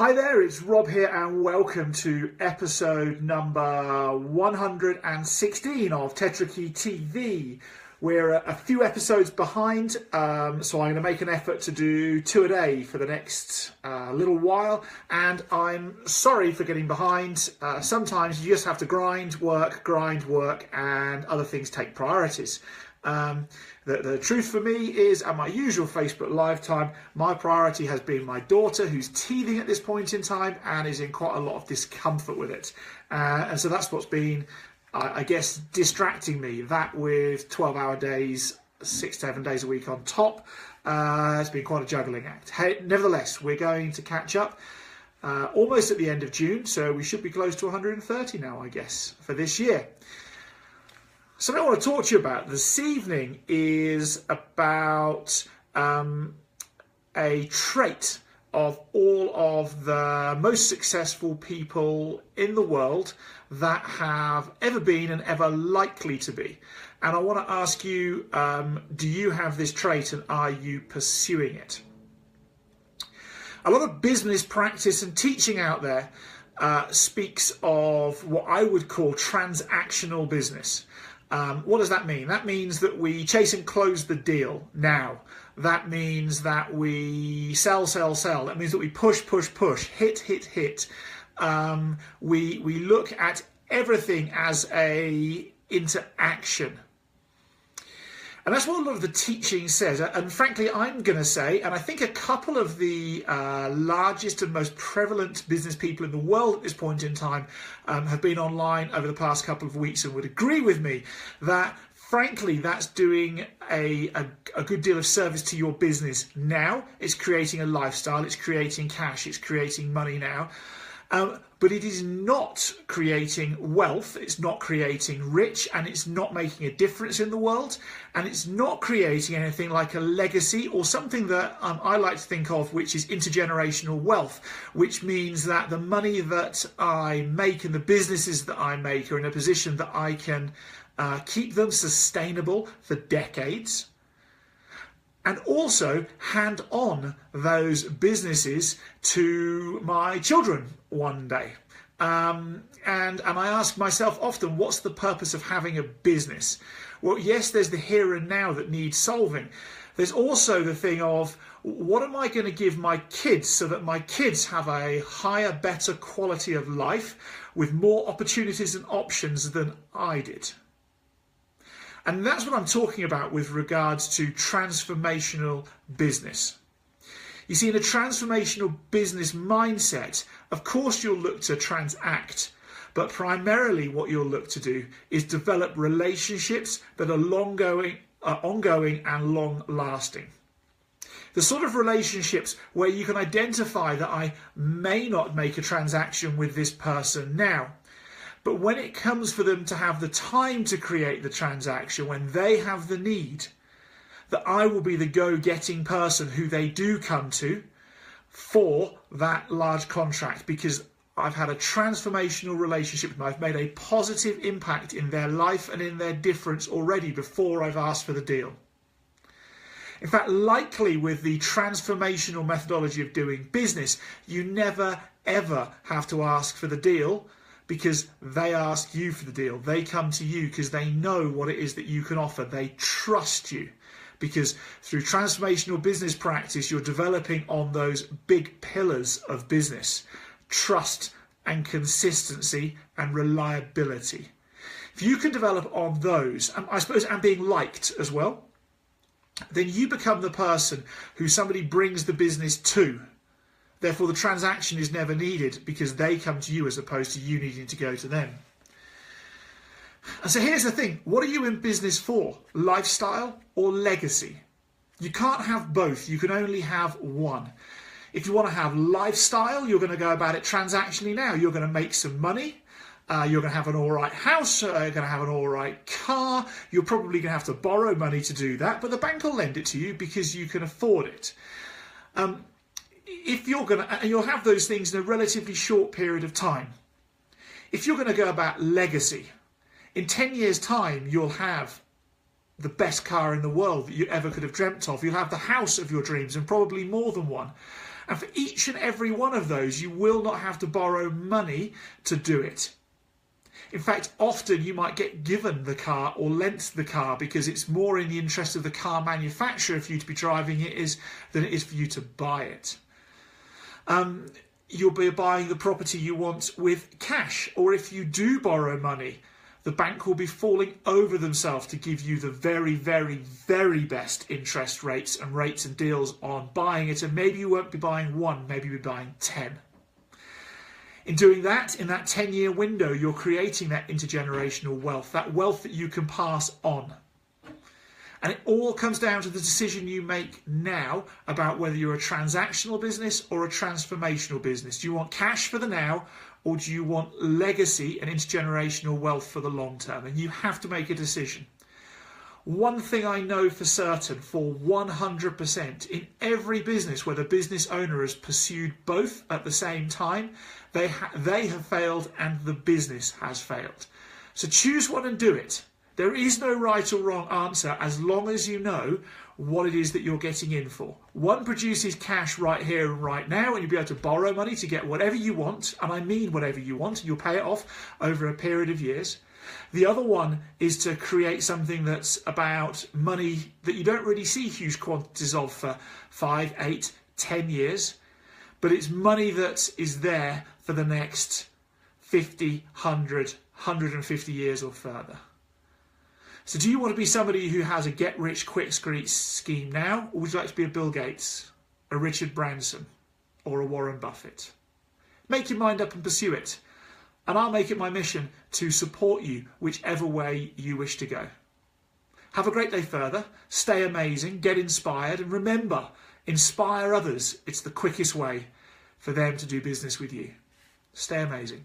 Hi there, it's Rob here and welcome to episode number 116 of Tetrakey TV. We're a few episodes behind, so I'm going to make an effort to do 2 a day for the next little while, and I'm sorry for getting behind. Sometimes you just have to grind, work, and other things take priorities. The truth for me is, at my usual Facebook Live time, my priority has been my daughter, who's teething at this point in time and is in quite a lot of discomfort with it. And so that's what's been, I guess, distracting me. That with 12-hour days, 6-7 days a week on top, it's been quite a juggling act. Hey, nevertheless, we're going to catch up almost at the end of June, so we should be close to 130 now, I guess, for this year. Something I want to talk to you about this evening is about a trait of all of the most successful people in the world that have ever been and ever likely to be. And I want to ask you, do you have this trait and are you pursuing it? A lot of business practice and teaching out there speaks of what I would call transactional business. What does that mean? That means that we chase and close the deal now. That means that we sell. That means that we push, hit. We look at everything as a interaction. And that's what a lot of the teaching says. And frankly, I'm going to say, and I think a couple of the largest and most prevalent business people in the world at this point in time have been online over the past couple of weeks and would agree with me that, frankly, that's doing a good deal of service to your business now. It's creating a lifestyle, it's creating cash, it's creating money now. But it is not creating wealth, it's not creating rich, and it's not making a difference in the world, and it's not creating anything like a legacy or something that I like to think of, which is intergenerational wealth, which means that the money that I make and the businesses that I make are in a position that I can keep them sustainable for decades. And also hand on those businesses to my children one day. And I ask myself often, what's the purpose of having a business? Well, yes, there's the here and now that needs solving. There's also the thing of, what am I going to give my kids so that my kids have a higher, better quality of life with more opportunities and options than I did? And that's what I'm talking about with regards to transformational business. You see, in a transformational business mindset, of course you'll look to transact, but primarily what you'll look to do is develop relationships that are ongoing and long-lasting. The sort of relationships where you can identify that I may not make a transaction with this person now, but when it comes for them to have the time to create the transaction, when they have the need, that I will be the go-getting person who they do come to for that large contract, because I've had a transformational relationship with them. I've made a positive impact in their life and in their difference already before I've asked for the deal. In fact, likely with the transformational methodology of doing business, you never ever have to ask for the deal, because they ask you for the deal. They come to you because they know what it is that you can offer. They trust you, because through transformational business practice, you're developing on those big pillars of business: trust and consistency and reliability. If you can develop on those, and I suppose, and being liked as well, then you become the person who somebody brings the business to. Therefore, the transaction is never needed because they come to you as opposed to you needing to go to them. And so here's the thing. What are you in business for? Lifestyle or legacy? You can't have both. You can only have one. If you want to have lifestyle, you're going to go about it transactionally now. You're going to make some money. You're going to have an all right house. You're going to have an all right car. You're probably going to have to borrow money to do that, but the bank will lend it to you because you can afford it. If you're going to, and you'll have those things in a relatively short period of time. If you're going to go about legacy, in 10 years' time, you'll have the best car in the world that you ever could have dreamt of. You'll have the house of your dreams, and probably more than one. And for each and every one of those, you will not have to borrow money to do it. In fact, often you might get given the car or lent the car because it's more in the interest of the car manufacturer for you to be driving it than it is for you to buy it. You'll be buying the property you want with cash, or if you do borrow money, the bank will be falling over themselves to give you the very, very, very best interest rates and deals on buying it, and maybe you won't be buying one, maybe you'll be buying 10. In doing that, in that 10-year window, you're creating that intergenerational wealth, that wealth that you can pass on. And it all comes down to the decision you make now about whether you're a transactional business or a transformational business. Do you want cash for the now, or do you want legacy and intergenerational wealth for the long term? And you have to make a decision. One thing I know for certain, for 100%, in every business where the business owner has pursued both at the same time, they have failed and the business has failed. So choose one and do it. There is no right or wrong answer as long as you know what it is that you're getting in for. One produces cash right here and right now, and you'll be able to borrow money to get whatever you want, and I mean whatever you want, and you'll pay it off over a period of years. The other one is to create something that's about money that you don't really see huge quantities of for 5, 8, 10 years, but it's money that is there for the next 50, 100, 150 years or further. So do you want to be somebody who has a get-rich-quick scheme now, or would you like to be a Bill Gates, a Richard Branson, or a Warren Buffett? Make your mind up and pursue it. And I'll make it my mission to support you whichever way you wish to go. Have a great day further. Stay amazing, get inspired, and remember, inspire others. It's the quickest way for them to do business with you. Stay amazing.